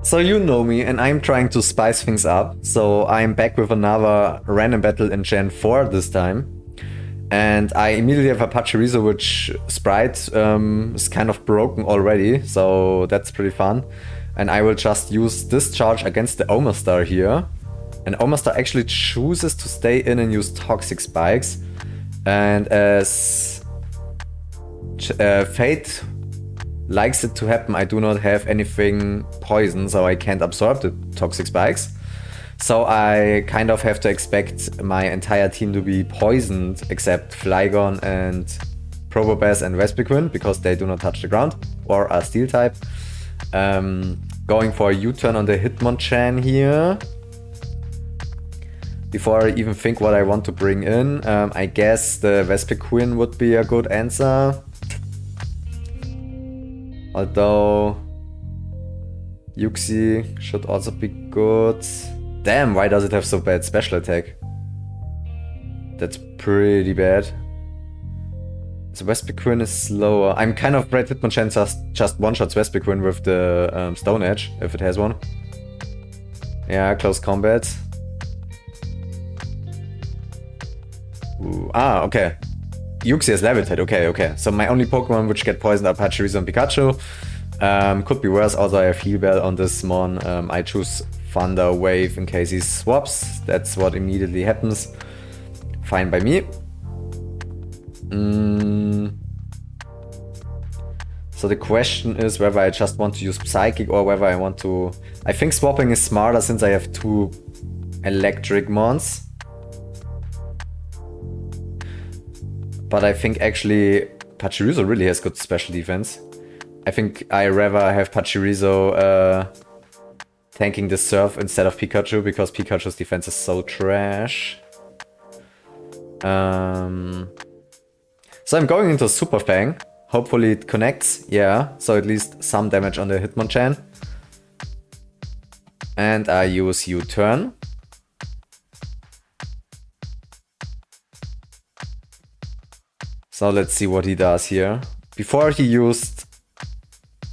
So you know me, and I'm trying to spice things up. So I'm back with another random battle in Gen 4 this time. And I immediately have a Pachirisu, which sprite is kind of broken already, so that's pretty fun. And I will just use this charge against the Omastar here. And Omastar actually chooses to stay in and use Toxic Spikes. And as Fate likes it to happen, I do not have anything poison, so I can't absorb the Toxic Spikes. So I kind of have to expect my entire team to be poisoned, except Flygon and Probopass and Vespiquen, because they do not touch the ground, or are Steel type. Going for a U-turn on the Hitmonchan here. Before I even think what I want to bring in, I guess the Vespiquen would be a good answer. Although Yuxi should also be good. Damn, why does it have so bad special attack? That's pretty bad. So Vespiquen is slower. I'm kind of afraid Hitmonchan just one-shots Vespiquen with the Stone Edge, if it has one. Yeah, close combat. Ooh. Ah, okay. Yuxi has Levitate, okay. So my only Pokemon which get poisoned are Pachirisu and Pikachu. Could be worse, also I have Heal Bell on this Mon. I choose Thunder Wave in case he swaps. That's what immediately happens. Fine by me. So the question is whether I just want to use Psychic or whether I want to... I think swapping is smarter since I have two Electric Mons. But I think actually Pachirisu really has good special defense. I think I rather have Pachirisu tanking the Surf instead of Pikachu, because Pikachu's defense is so trash. So I'm going into Super Fang. Hopefully it connects. Yeah, so at least some damage on the Hitmonchan. And I use U-turn. So let's see what he does here. Before he used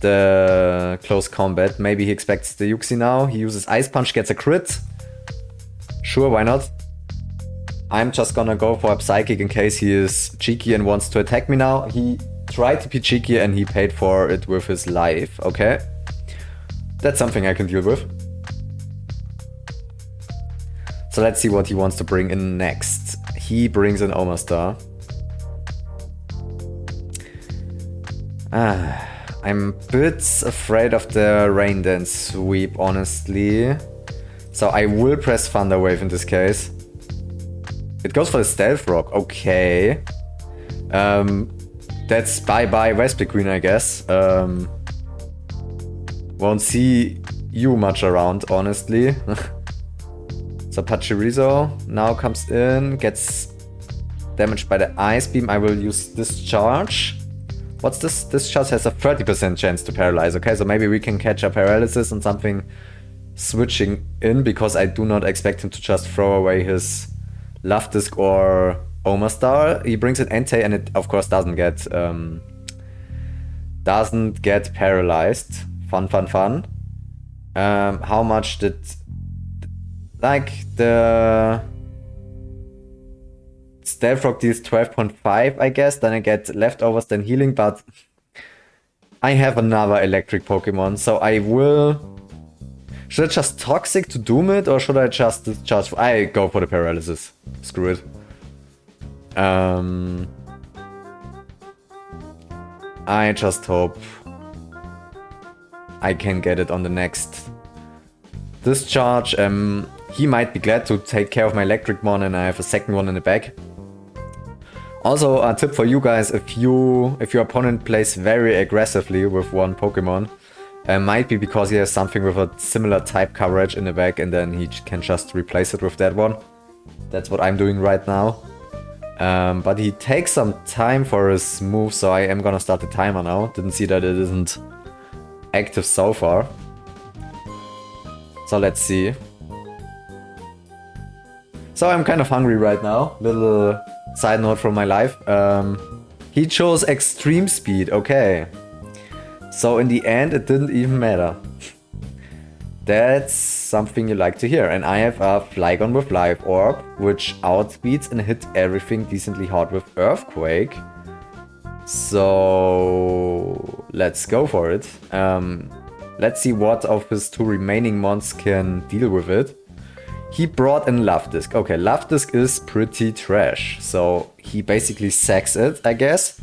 the close combat, maybe he expects the Yuxi now. He uses Ice Punch, gets a crit. Sure, why not? I'm just gonna go for a Psychic in case he is cheeky and wants to attack me now. He tried to be cheeky and he paid for it with his life, okay? That's something I can deal with. So let's see what he wants to bring in next. He brings in Omastar. I'm a bit afraid of the Rain Dance sweep, honestly. So I will press Thunder Wave in this case. It goes for the Stealth Rock, okay. That's bye-bye Vespiquen, I guess. Won't see you much around, honestly. So Pachirisu now comes in, gets damaged by the Ice Beam. I will use Discharge. What's this? Discharge has a 30% chance to paralyze. Okay, so maybe we can catch a paralysis on something switching in, because I do not expect him to just throw away his Love Disc or Omastar. He brings in Entei and it of course doesn't get paralyzed. Fun. How much did the Stealth Rock deals 12.5, I guess. Then I get leftovers, then healing, but I have another electric Pokemon, so I will... Should I just Toxic to doom it, or should I just discharge? I go for the paralysis. Screw it. I just hope I can get it on the next discharge. He might be glad to take care of my electric one, and I have a second one in the back. Also, a tip for you guys, if your opponent plays very aggressively with one Pokemon, might be because he has something with a similar type coverage in the back, and then he can just replace it with that one. That's what I'm doing right now. But he takes some time for his move, so I am gonna start the timer now. Didn't see that it isn't active so far. So let's see. So I'm kind of hungry right now. Little side note from my life. He chose extreme speed, okay. So in the end it didn't even matter. That's something you like to hear. And I have a Flygon with Life Orb, which outspeeds and hits everything decently hard with Earthquake. So let's go for it. Let's see what of his 2 remaining mons can deal with it. He brought in Love Disc. Okay, Love Disc is pretty trash. So he basically sacks it, I guess.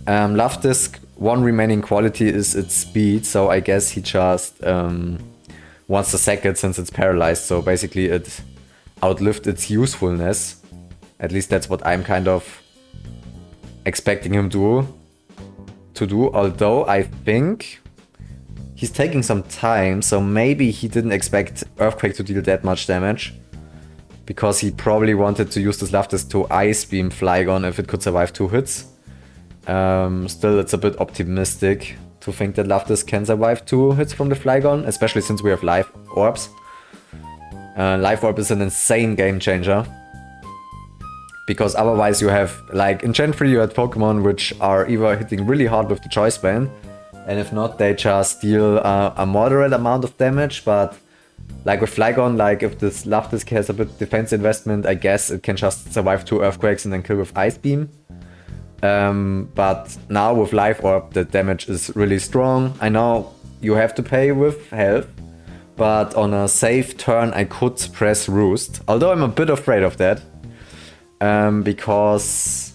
Love Disc, 1 remaining quality is its speed. So I guess he just wants to sack it since it's paralyzed. So basically it outlived its usefulness. At least that's what I'm kind of expecting him to do. Although I think he's taking some time, so maybe he didn't expect Earthquake to deal that much damage. Because he probably wanted to use this Love Disc to Ice Beam Flygon if it could survive 2 hits. Still, it's a bit optimistic to think that Love Disc can survive 2 hits from the Flygon, especially since we have Life Orbs. Life Orb is an insane game changer. Because otherwise you have, like in Gen 3 you had Pokemon which are either hitting really hard with the Choice Band, and if not they just deal a moderate amount of damage, but like with Flygon, like if this Love Disc has a bit defense investment, I guess it can just survive 2 Earthquakes and then kill with Ice Beam. But now with Life Orb the damage is really strong. I know you have to pay with health, but on a safe turn I could press Roost, although I'm a bit afraid of that. Because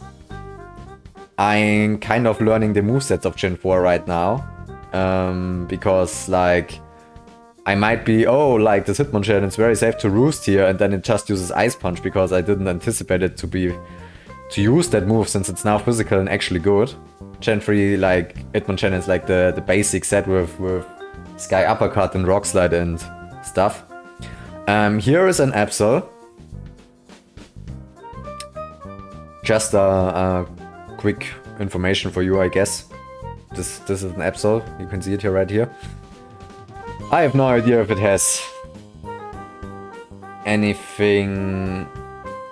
I'm kind of learning the movesets of Gen 4 right now. Because like I might be, oh, like this Hitmonchan, it's very safe to Roost here, and then it just uses Ice Punch because I didn't anticipate it to use that move since it's now physical and actually good. Gen 3, like Hitmonchan is like the basic set with Sky Uppercut and Rock Slide and stuff. Here is an Absol. Just a quick information for you, I guess. This is an Absol. You can see it here, right here. I have no idea if it has anything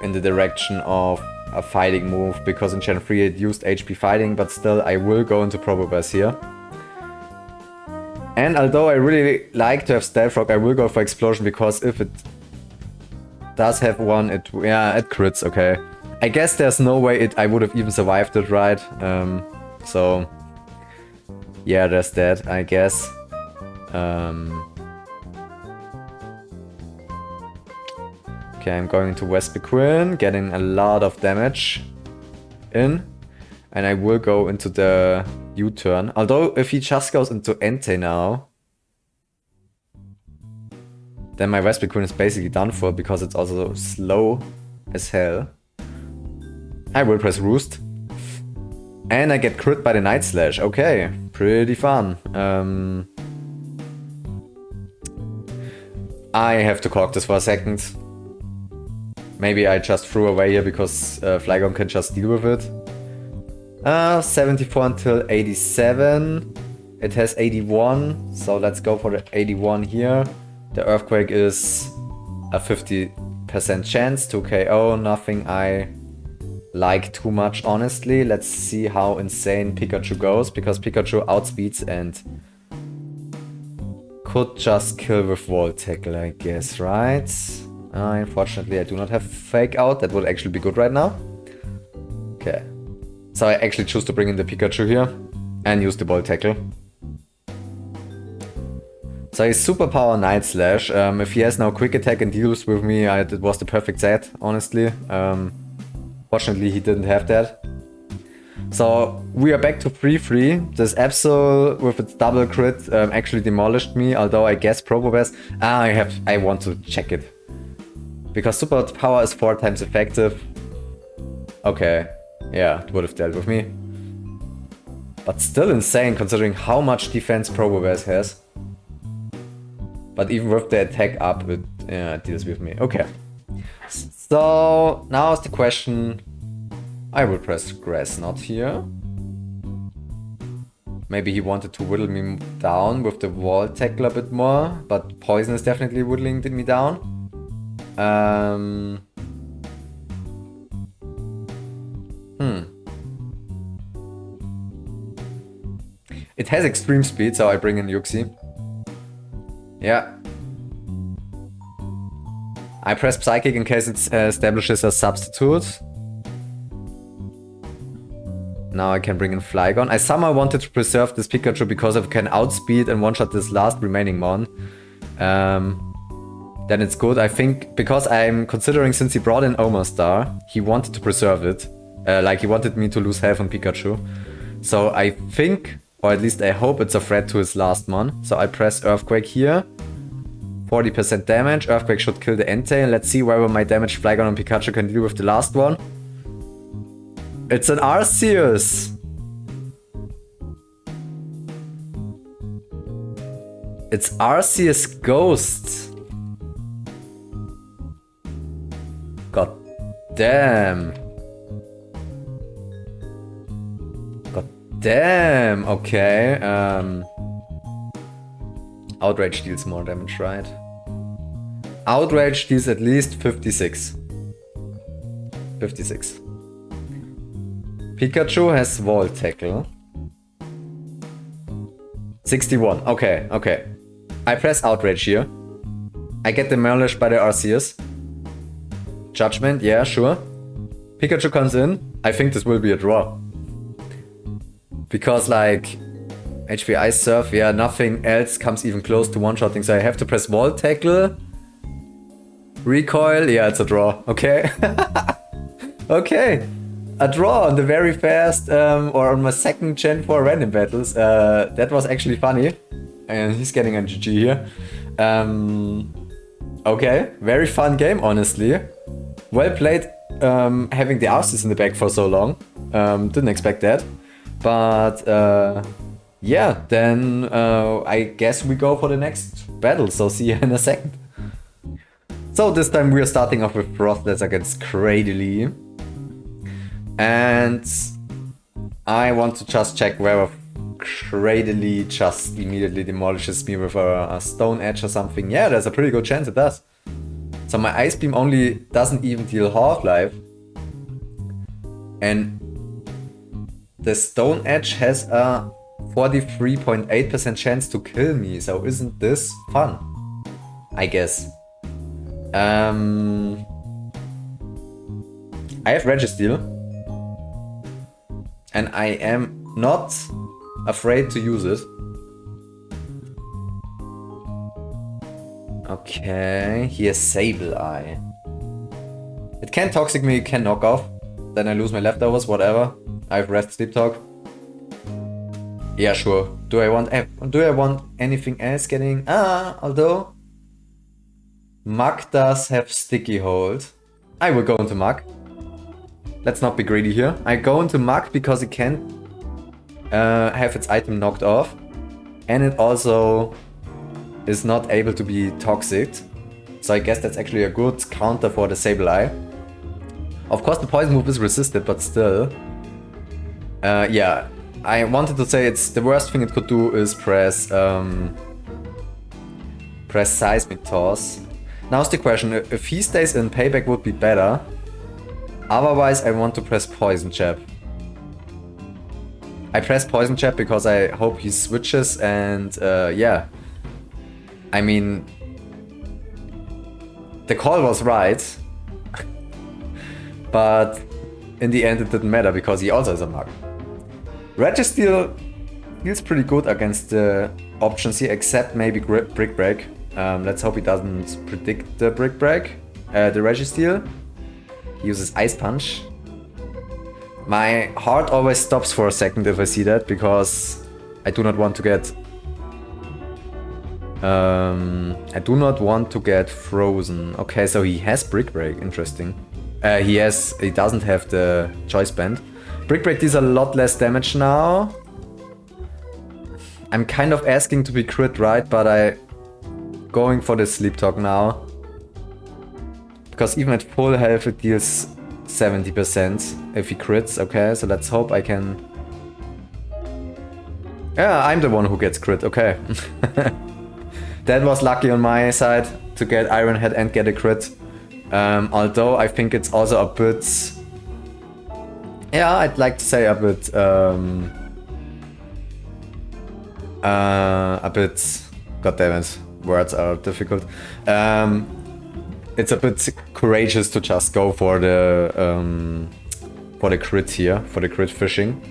in the direction of a fighting move, because in Gen 3 it used HP fighting, but still I will go into Probopass here. And although I really like to have Stealth Rock, I will go for Explosion, because if it does have one, it crits, okay. I guess there's no way I would have even survived it, right? So yeah, there's that, I guess. Okay, I'm going to Vespiquen, getting a lot of damage in. And I will go into the U-turn. Although, if he just goes into Entei now, then my Vespiquen is basically done for, because it's also slow as hell. I will press Roost. And I get crit by the Night Slash. Okay, pretty fun. I have to cork this for a second. Maybe I just threw away here because Flygon can just deal with it. 74 until 87. It has 81, so let's go for the 81 here. The Earthquake is a 50% chance to KO, nothing I like too much, honestly. Let's see how insane Pikachu goes, because Pikachu outspeeds and could just kill with Volt Tackle, I guess, right? Unfortunately, I do not have Fake Out. That would actually be good right now. Okay. So I actually choose to bring in the Pikachu here and use the Volt Tackle. So his superpower Night Slash. If he has now Quick Attack and deals with me, it was the perfect set, honestly. Fortunately, he didn't have that. So we are back to 3-3. This Absol with its double crit actually demolished me, although I guess Probopass. I want to check it. Because super power is 4 times effective. Okay, yeah, it would have dealt with me. But still insane considering how much defense Probopass has. But even with the attack up, it deals with me. Okay. So now is the question. I will press Grass Knot here. Maybe he wanted to whittle me down with the Wall Tackle a bit more, but Poison is definitely whittling me down. It has extreme speed, so I bring in Yuxi. Yeah. I press Psychic in case it establishes a substitute. Now I can bring in Flygon. I somehow wanted to preserve this Pikachu because I can outspeed and one-shot this last remaining Mon. Then it's good. I think because I'm considering, since he brought in Omastar, he wanted to preserve it. Like he wanted me to lose health on Pikachu. So I think, or at least I hope, it's a threat to his last Mon. So I press Earthquake here. 40% damage. Earthquake should kill the Entei. Let's see whether my damaged Flygon on Pikachu can deal with the last one. It's an Arceus! It's Arceus Ghost! God damn! God damn! Okay, Outrage deals more damage, right? Outrage deals at least 56. 56. Pikachu has Wall Tackle. 61. Okay, okay. I press Outrage here. I get demolished by the Arceus. Judgment, yeah, sure. Pikachu comes in. I think this will be a draw. Because, like, HP Ice Surf, yeah, nothing else comes even close to one-shotting, so I have to press Wall Tackle. Recoil, yeah, it's a draw. Okay. Okay. A draw on the very fast, or on my second Gen 4 Random Battles. That was actually funny. And he's getting a GG here. Okay, very fun game, honestly. Well played, having the Arceus in the back for so long. Didn't expect that. But, yeah, then I guess we go for the next battle. So see you in a second. So this time we are starting off with Frostless against Cradily. And I want to just check whether Cradily just immediately demolishes me with a Stone Edge or something. Yeah, there's a pretty good chance it does. So my Ice Beam only doesn't even deal Half-Life. And the Stone Edge has a 43.8% chance to kill me. So isn't this fun? I guess. I have Registeel. And I am not afraid to use it. Okay, he has Sableye. It can Toxic me, it can knock off. Then I lose my leftovers, whatever. I have Rest Sleep Talk. Yeah, sure. Do I want anything else getting... although... Muk does have Sticky Hold. I will go into Muk. Let's not be greedy here. I go into Muk because it can have its item knocked off. And it also is not able to be toxic. So I guess that's actually a good counter for the Sableye. Of course the poison move is resisted, but still. Yeah, I wanted to say it's the worst thing it could do is press Seismic Toss. Now's the question, if he stays in, Payback would be better. Otherwise, I want to press Poison Jab. I press Poison Jab because I hope he switches and yeah. I mean, the call was right. But in the end it didn't matter because he also has a Muk. Registeel feels pretty good against the options here, except maybe Brick Break. Let's hope he doesn't predict the Brick Break. The Registeel. He uses Ice Punch. My heart always stops for a second if I see that, because I do not want to get... I do not want to get frozen. Okay, so he has Brick Break, interesting. He doesn't have the Choice Band. Brick Break deals a lot less damage now. I'm kind of asking to be crit right, but I'm going for the Sleep Talk now. Because even at full health it deals 70% if he crits. Okay, so let's hope I can... Yeah, I'm the one who gets crit, okay. That was lucky on my side to get Iron Head and get a crit. Although I think it's also a bit... Yeah, I'd like to say a bit... God damn it, words are difficult. it's a bit courageous to just go for the crit here, for the crit fishing.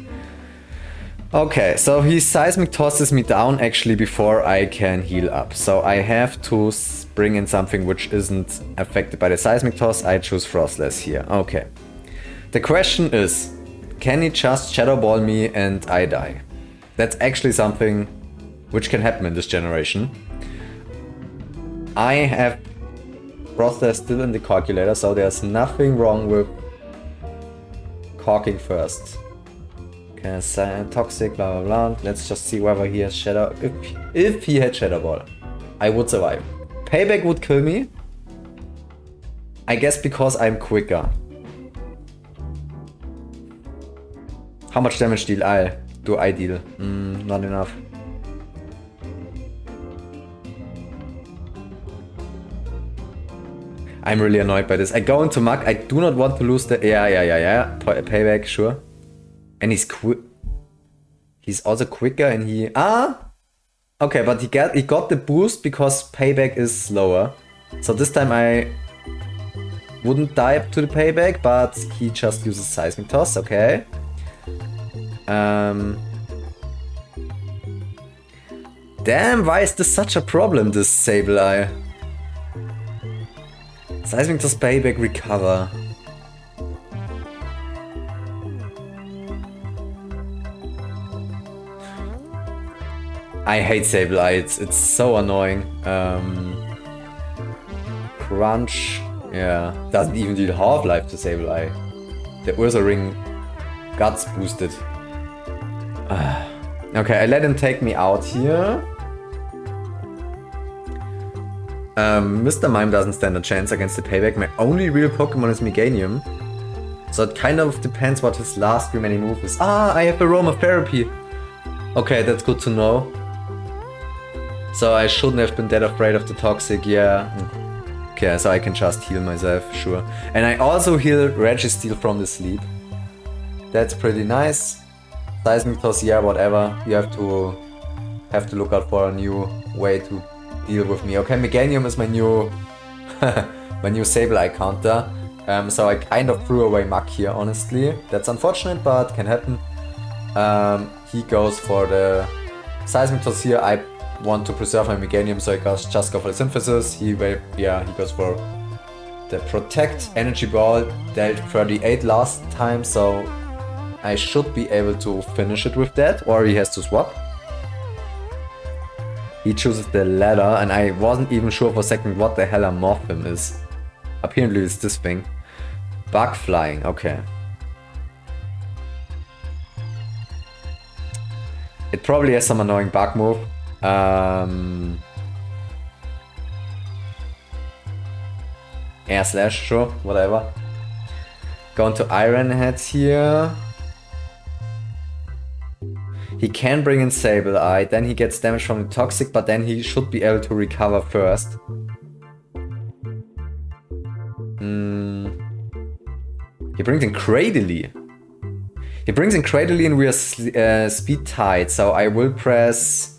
Okay, so he seismic tosses me down actually before I can heal up. So I have to bring in something which isn't affected by the seismic toss. I choose Frostless here. Okay. The question is, can he just Shadow Ball me and I die? That's actually something which can happen in this generation. I have Frostless still in the calculator, so there's nothing wrong with caulking first. Okay, toxic, blah blah blah. Let's just see whether he has Shadow. If he had Shadow Ball, I would survive. Payback would kill me. I guess because I'm quicker. How much damage do I deal? Not enough. I'm really annoyed by this. I go into Mac. I do not want to lose the... Yeah. Payback, sure. And he's quick. He's also quicker and he... Okay, but he got the boost because Payback is slower. So this time I wouldn't die to the Payback, but he just uses Seismic Toss, okay. Damn, why is this such a problem, this Sableye? Seismic Toss, Payback, recover. I hate Sableye, it's so annoying. Crunch, yeah, doesn't even deal half-life to Sableye. The Ursa Ring Guts boosted. Okay, I let him take me out here. Mr. Mime doesn't stand a chance against the Payback. My only real Pokemon is Meganium. So it kind of depends what his last remaining move is. I have Aromatherapy. Okay, that's good to know. So I shouldn't have been that afraid of the Toxic, yeah. Okay, so I can just heal myself, sure. And I also heal Registeel from the sleep. That's pretty nice. Seismic Toss, yeah, whatever. You have to look out for a new way to deal with me. Okay, Meganium is my new my new Sableye counter. So I kind of threw away Muk here, honestly. That's unfortunate, but can happen. He goes for the Seismic Toss here. I want to preserve my Meganium, so I just go for the Synthesis. He goes for the Protect. Energy Ball dealt 38 last time, so I should be able to finish it with that, or he has to swap. He chooses the latter, and I wasn't even sure for a second what the hell a Morphim is. Apparently it's this thing. Bug Flying, okay. It probably has some annoying bug move. Air Slash, sure, whatever. Going to Iron Head here. He can bring in Sableye, then he gets damage from the Toxic, but then he should be able to recover first. He brings in Cradily. He brings in Cradily and we are speed tied, so I will press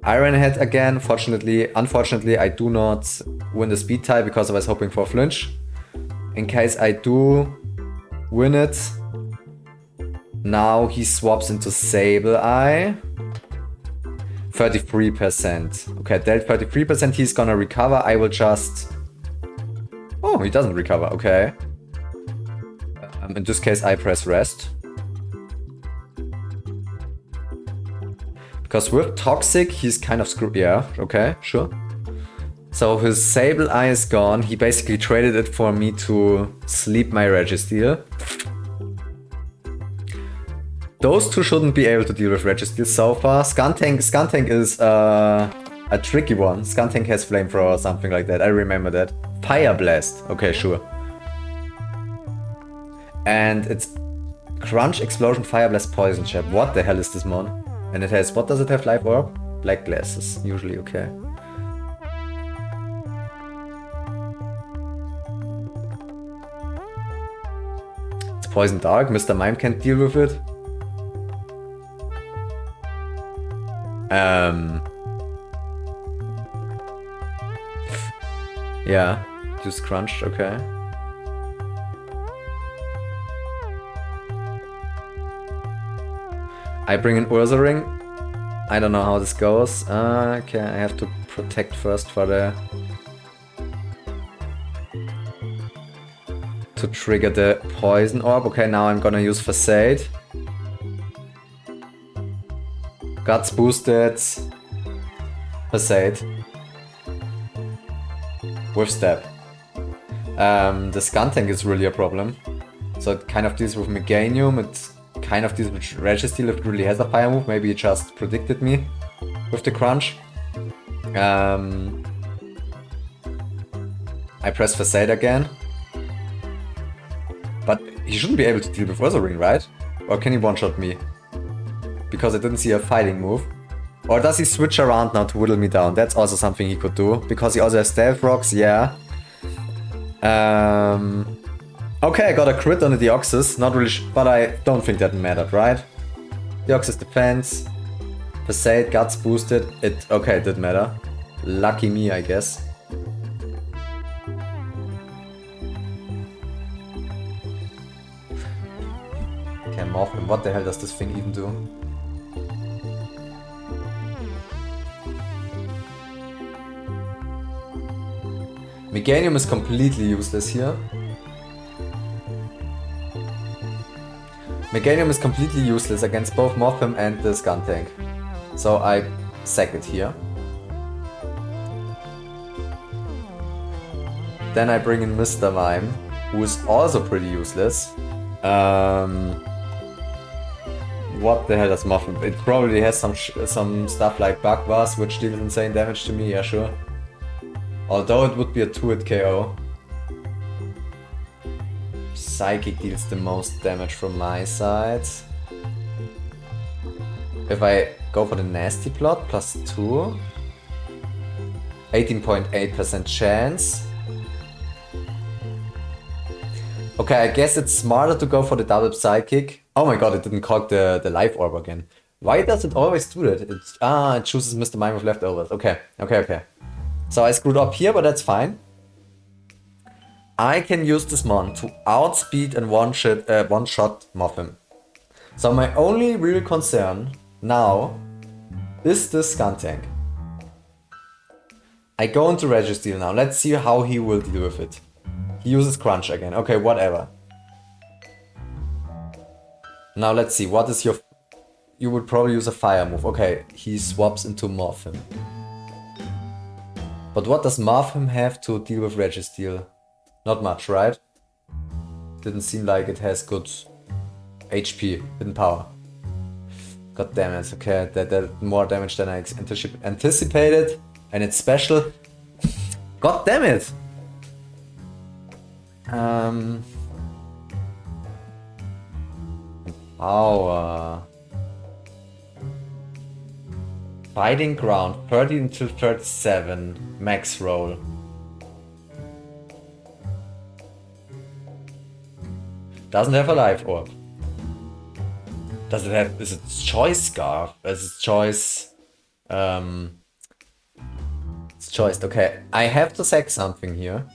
Iron Head again. Unfortunately, I do not win the speed tie because I was hoping for a flinch. In case I do win it, now he swaps into Sableye. 33%. Okay, dealt 33%, he's gonna recover. I will just... Oh, he doesn't recover, okay. In this case, I press rest. Because with Toxic, he's kind of screwed. Yeah, okay, sure. So his Sableye is gone. He basically traded it for me to sleep my Registeel. Those two shouldn't be able to deal with Registeel so far. Skuntank is a tricky one. Skuntank has Flamethrower or something like that. I remember that. Fire Blast. Okay, sure. And it's Crunch, Explosion, Fire Blast, Poison Jab. What the hell is this mon? And it has, what does it have? Life Orb? Black Glasses, usually, okay. It's Poison Dark, Mr. Mime can't deal with it. Yeah. Use Crunch, okay. I bring an Ursa Ring. I don't know how this goes. Okay, I have to protect first for the... to trigger the Poison Orb. Okay, now I'm gonna use Facade. Guts boosted. Facade. With Step. The Skun Tank is really a problem. So it kind of deals with Meganium, it kind of deals with Registeel if it really has a fire move. Maybe it just predicted me with the Crunch. I press Facade again. But he shouldn't be able to deal with Ursa Ring, right? Or can he one-shot me? Because I didn't see a fighting move. Or does he switch around now to whittle me down? That's also something he could do. Because he also has Stealth Rocks, yeah. Okay, I got a crit on the Deoxys. Not really but I don't think that mattered, right? Deoxys defense. Facade, Guts boosted. Okay, it did matter. Lucky me, I guess. Okay, Morphin, what the hell does this thing even do? Meganium is completely useless here. Meganium is completely useless against both Morphin and the Skun Tank. So I sack it here. Then I bring in Mr. Mime, who is also pretty useless. What the hell does Morphin? It probably has some stuff like Bug Buzz, which deals insane damage to me, yeah sure. Although it would be a 2-hit KO. Psychic deals the most damage from my side. If I go for the Nasty Plot, plus 2. 18.8% chance. Okay, I guess it's smarter to go for the double Psychic. Oh my god, it didn't cog the Life Orb again. Why does it always do that? It chooses Mr. Mime with leftovers. Okay. So I screwed up here, but that's fine. I can use this mon to outspeed and one-shot Morphin. So my only real concern now is the Skun Tank. I go into Registeel now. Let's see how he will deal with it. He uses Crunch again. Okay, whatever. Now let's see. What is your... You would probably use a fire move. Okay, he swaps into Morphin. But what does Morphin have to deal with Registeel? Not much, right? Didn't seem like it has good HP, hidden power. God damn it, okay, that more damage than I anticipated. And it's special. God damn it! Power. Fighting Ground, 13 to 37, max roll. Doesn't have a Life Orb. Does it have... Is it Choice Scarf? Is it Choice... It's choiced, okay. I have to sack something here.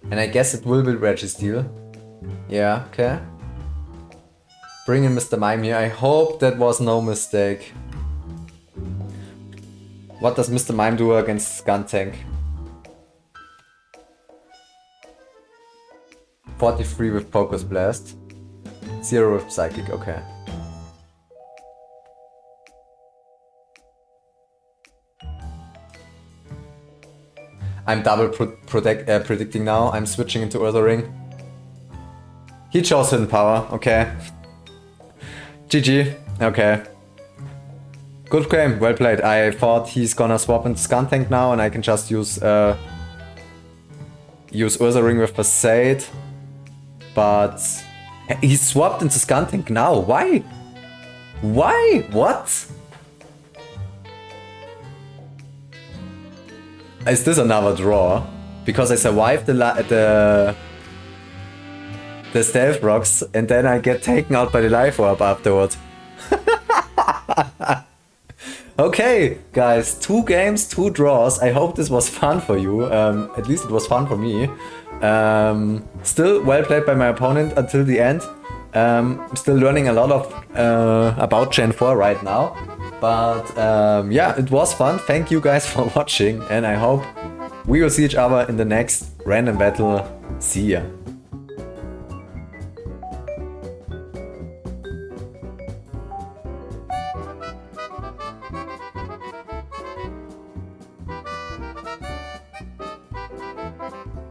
And I guess it will be Registeel. Yeah, okay. Bring in Mr. Mime here. I hope that was no mistake. What does Mr. Mime do against Skun Tank? 43 with Focus Blast. 0 with Psychic, okay. I'm double predicting now. I'm switching into Ursa Ring. He chose Hidden Power, okay. GG, okay. Good game, well played. I thought he's gonna swap into Skun Tank now and I can just use Ursa Ring with Facade. But he swapped into Skun Tank now. Why? Why? What? Is this another draw? Because I survived the Stealth Rocks and then I get taken out by the Life Orb afterwards. Okay, guys, 2 games, 2 draws. I hope this was fun for you. At least it was fun for me. Still well played by my opponent until the end. Still learning a lot of about Gen 4 right now. But yeah, it was fun. Thank you guys for watching, and I hope we will see each other in the next random battle. See ya.